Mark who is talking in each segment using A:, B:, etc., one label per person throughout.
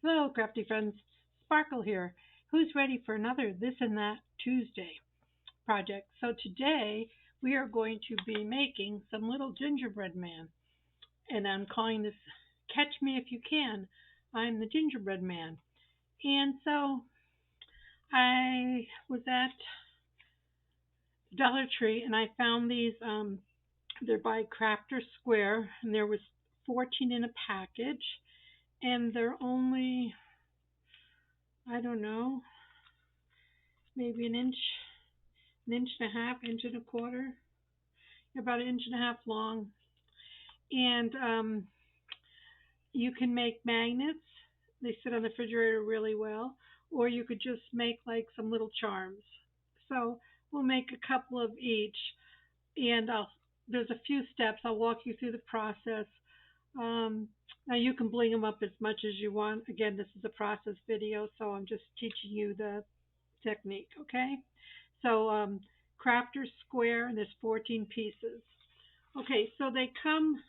A: Hello, crafty friends. Sparkle here. Who's ready for another This and That Tuesday project? So today we are going to be making some little gingerbread man, and I'm calling this Catch Me If You Can. I'm the gingerbread man. And so I was at Dollar Tree and I found these. They're by Crafter Square, and there was 14 in a package, and they're only, I don't know, maybe an inch and a half, inch and a quarter, about an inch and a half long. And you can make magnets. They sit on the refrigerator really well. Or you could just make like some little charms. So we'll make a couple of each. And there's a few steps. I'll walk you through the process. Um, Now you can bling them up as much as you want. Again, this is a process video, so I'm just teaching you the technique, okay? So crafter square, and there's 14 pieces. Okay, so they come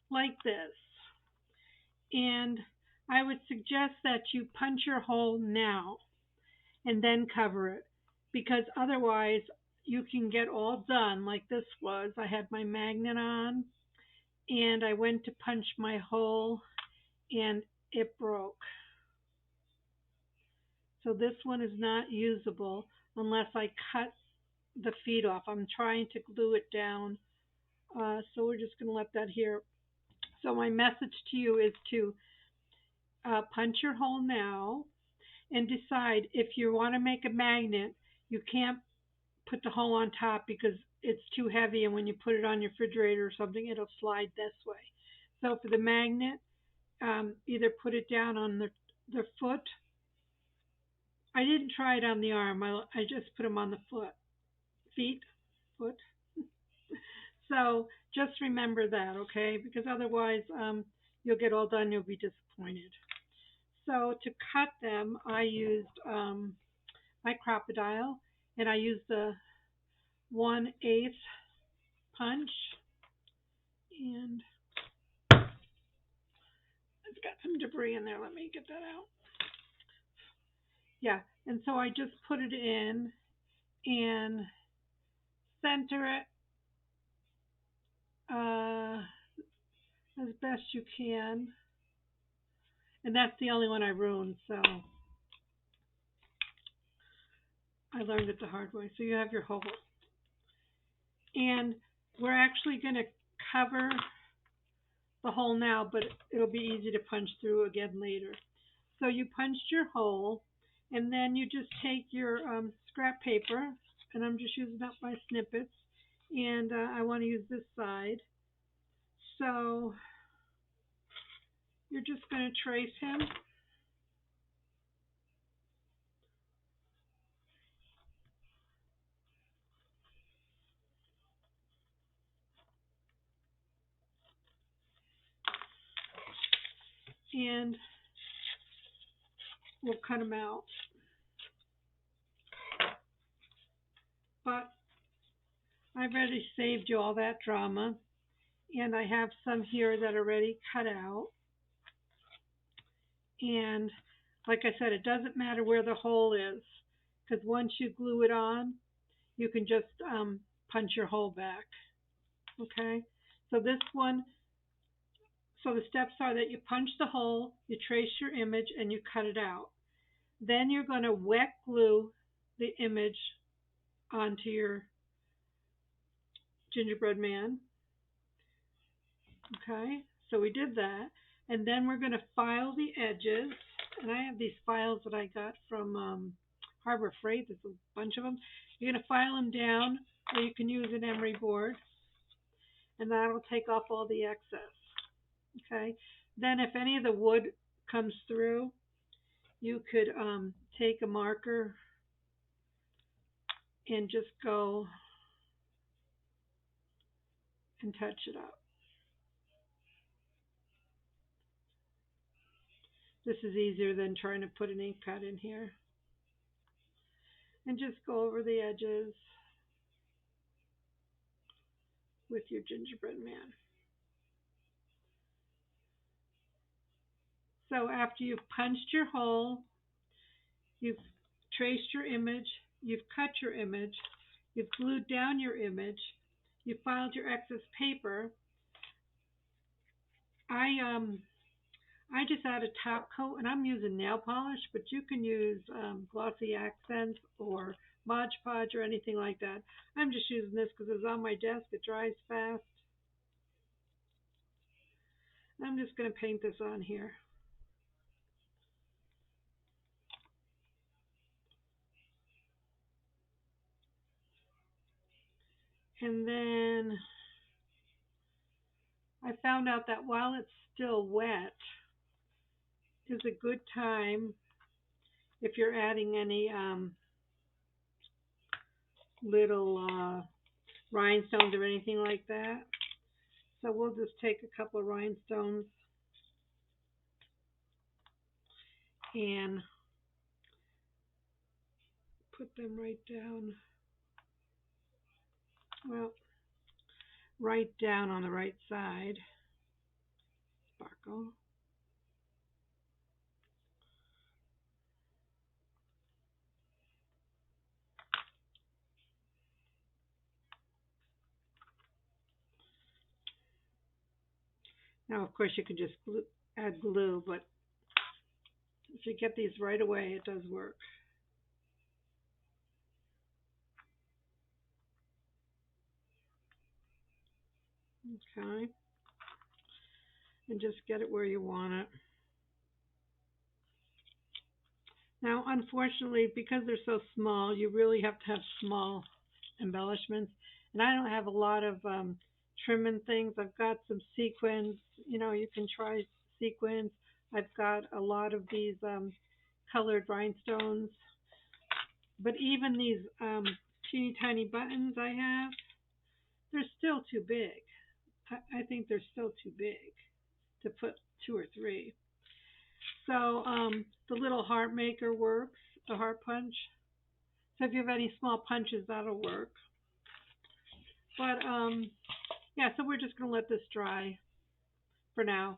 A: like this, and I would suggest that you punch your hole now and then cover it, because otherwise you can get all done like this was. I had my magnet on, and I went to punch my hole, and it broke. So this one is not usable unless I cut the feet off. I'm trying to glue it down. So we're just going to let that here. So my message to you is to punch your hole now and decide if you want to make a magnet. You can't put the hole on top because it's too heavy, and when you put it on your refrigerator or something, it'll slide this way. So for the magnet, either put it down on the foot. I didn't try it on the arm. I just put them on the feet, foot. So just remember that, okay? Because otherwise, you'll get all done. You'll be disappointed. So to cut them, I used my crocodile, and I used the 1/8 punch, and I've got some debris in there. Let me get that out. Yeah, and so I just put it in and center it uh, as best you can. And that's the only one I ruined, so I learned it the hard way. So you have your hole. And we're actually going to cover the hole now, but it'll be easy to punch through again later. So you punched your hole, and then you just take your scrap paper, and I'm just using up my snippets, and I want to use this side. So you're just going to trace him. And we'll cut him out. But I've already saved you all that drama, and I have some here that are already cut out. And like I said, it doesn't matter where the hole is, because once you glue it on, you can just punch your hole back. Okay? So this one, so the steps are that you punch the hole, you trace your image, and you cut it out. Then you're going to wet glue the image onto your gingerbread man. Okay? So we did that. And then we're going to file the edges. And I have these files that I got from Harbor Freight. There's a bunch of them. You're going to file them down, or you can use an emery board, and that'll take off all the excess. Okay. Then if any of the wood comes through, you could take a marker and just go and touch it up. This is easier than trying to put an ink pad in here. And just go over the edges with your gingerbread man. So after you've punched your hole, you've traced your image, you've cut your image, you've glued down your image, you filed your excess paper. I I just add a top coat, and I'm using nail polish, but you can use glossy accents or Mod Podge or anything like that. I'm just using this because it's on my desk. It dries fast. I'm just going to paint this on here. And then I found out that while it's still wet is a good time if you're adding any little rhinestones or anything like that. So we'll just take a couple of rhinestones and put them right down. Well, right down on the right side. Sparkle. Now, of course, you can just add glue, but if you get these right away, it does work. Okay. And just get it where you want it. Now, unfortunately, because they're so small, you really have to have small embellishments. And I don't have a lot of trim things. I've got some sequins. You know, you can try sequins. I've got a lot of these colored rhinestones. But even these teeny tiny buttons I have, they're still too big. I think they're still too big to put two or three. So the little heart maker works, the heart punch. So if you have any small punches, that'll work. But yeah, so we're just gonna let this dry for now.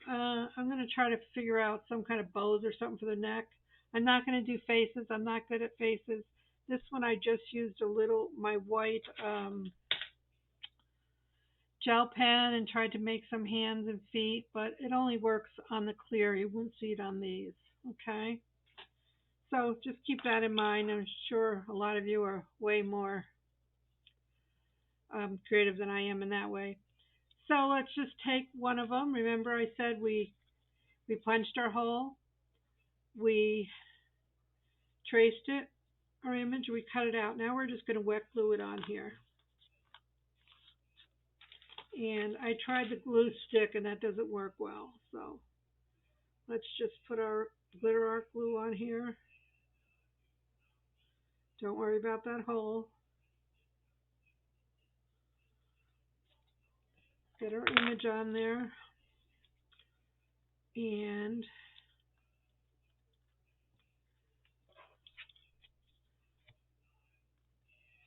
A: I'm gonna try to figure out some kind of bows or something for the neck. I'm not gonna do faces. I'm not good at faces. This one I just used a little my white gel pen and tried to make some hands and feet, but it only works on the clear. You won't see it on these. Okay. So just keep that in mind. I'm sure a lot of you are way more creative than I am in that way. So let's just take one of them. Remember I said we punched our hole, we traced it, our image, we cut it out. Now we're just going to wet glue it on here. And I tried the glue stick and that doesn't work well. So let's just put our glitter art glue on here. Don't worry about that hole. Get our image on there. And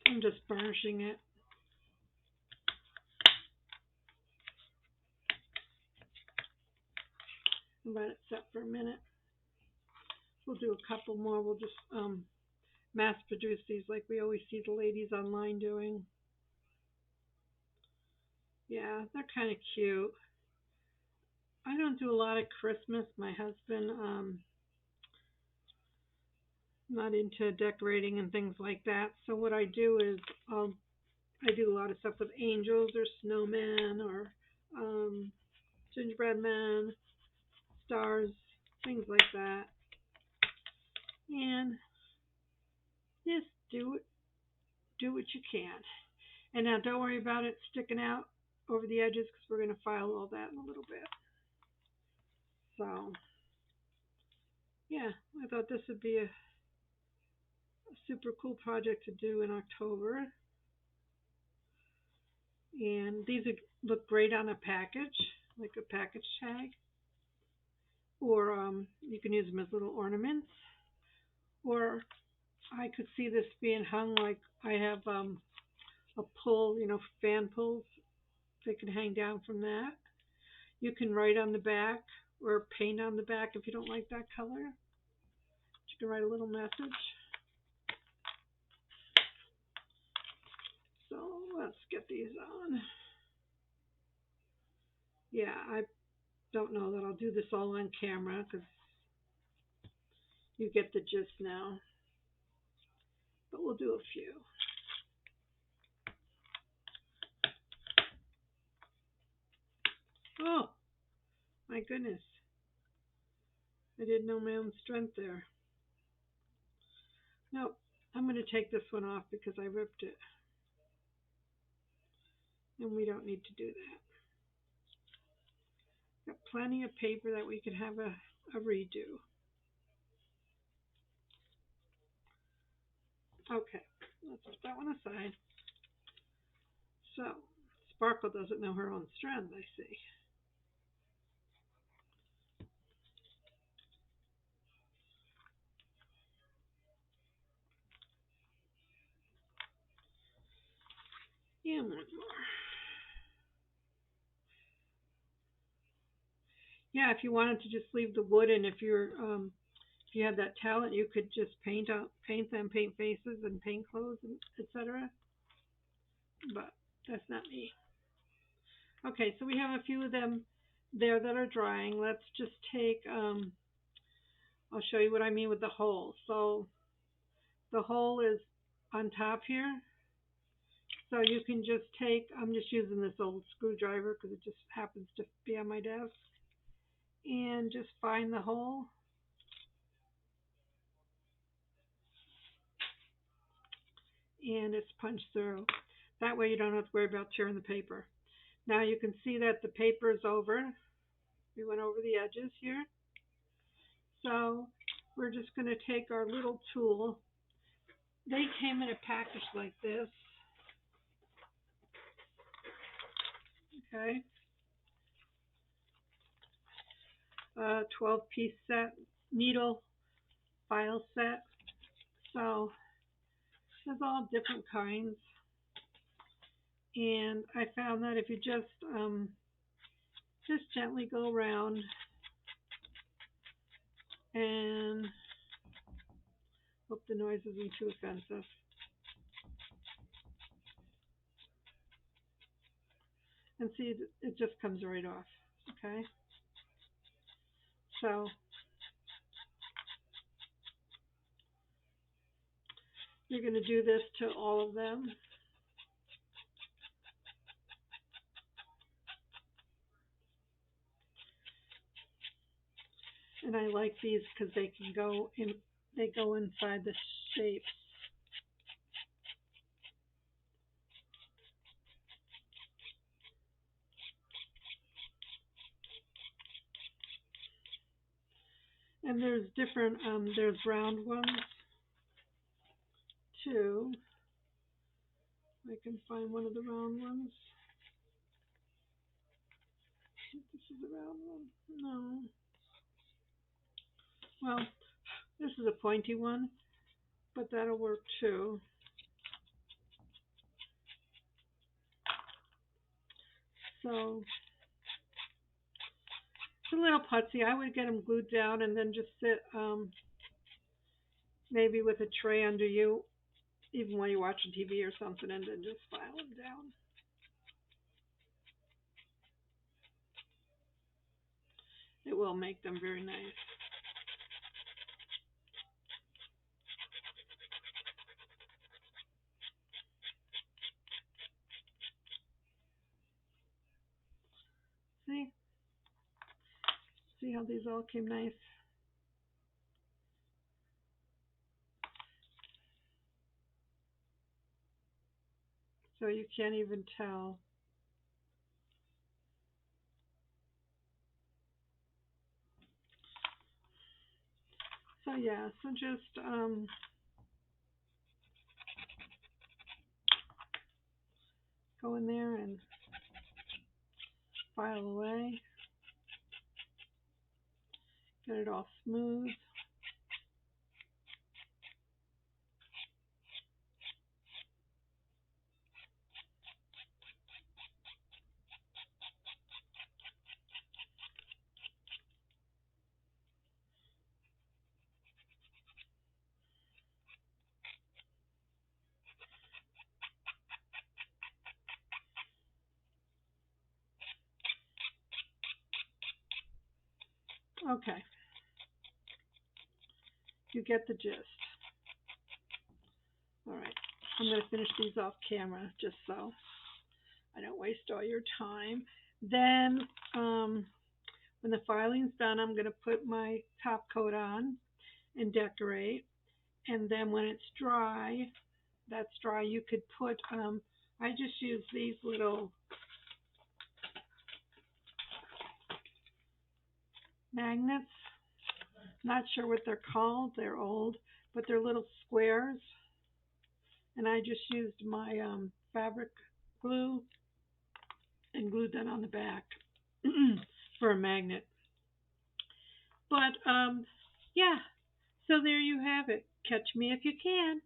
A: I'm just burnishing it. Let it set for a minute. We'll do a couple more. We'll just mass produce these like we always see the ladies online doing. Yeah, they're kind of cute. I don't do a lot of Christmas. My husband not into decorating and things like that. So what I do is I do a lot of stuff with angels or snowmen or gingerbreadmen, stars, things like that. And just do what you can. And now don't worry about it sticking out over the edges because we're going to file all that in a little bit. So yeah, I thought this would be a super cool project to do in October. And these look great on a package, like a package tag. Or you can use them as little ornaments. Or I could see this being hung like I have a pull, you know, fan pulls. They can hang down from that. You can write on the back or paint on the back if you don't like that color. You can write a little message. So let's get these on. Yeah, I don't know that I'll do this all on camera because you get the gist now. But we'll do a few. Oh, my goodness. I didn't know my own strength there. Nope, I'm going to take this one off because I ripped it. And we don't need to do that. Got plenty of paper that we could have a redo. Okay, let's put that one aside. So, Sparkle doesn't know her own strength, I see. And one more. Yeah, if you wanted to just leave the wood, and if you have that talent, you could just paint them, paint faces, and paint clothes, and etc. But that's not me. Okay, so we have a few of them there that are drying. Let's just take. I'll show you what I mean with the hole. So the hole is on top here. So you can just take. I'm just using this old screwdriver because it just happens to be on my desk, and just find the hole. And it's punched through. That way you don't have to worry about tearing the paper. Now you can see that the paper is over. We went over the edges here. So we're just going to take our little tool. They came in a package like this. Okay. 12-piece set, needle file set. So there's all different kinds. And I found that if you just gently go around and hope the noise isn't too offensive. And see, it just comes right off. Okay. So you're going to do this to all of them. And I like these because they can go in. They go inside the shapes. And there's different. There's round ones too. I can find one of the round ones. This is a round one. No. Well, this is a pointy one, but that'll work too. So it's a little putsy. I would get them glued down and then just sit maybe with a tray under you, even while you're watching TV or something, and then just file them down. It will make them very nice. See? See how these all came nice? So you can't even tell. So yeah, so just go in there and file away. Get it all smooth. Okay, you get the gist. All right, I'm going to finish these off camera just so I don't waste all your time. Then, when the filing's done, I'm going to put my top coat on and decorate. And then when it's dry, that's dry, you could put, I just use these little magnets. Not sure what they're called, they're old, but they're little squares. And I just used my fabric glue and glued that on the back for a magnet. But yeah, so there you have it. Catch me if you can.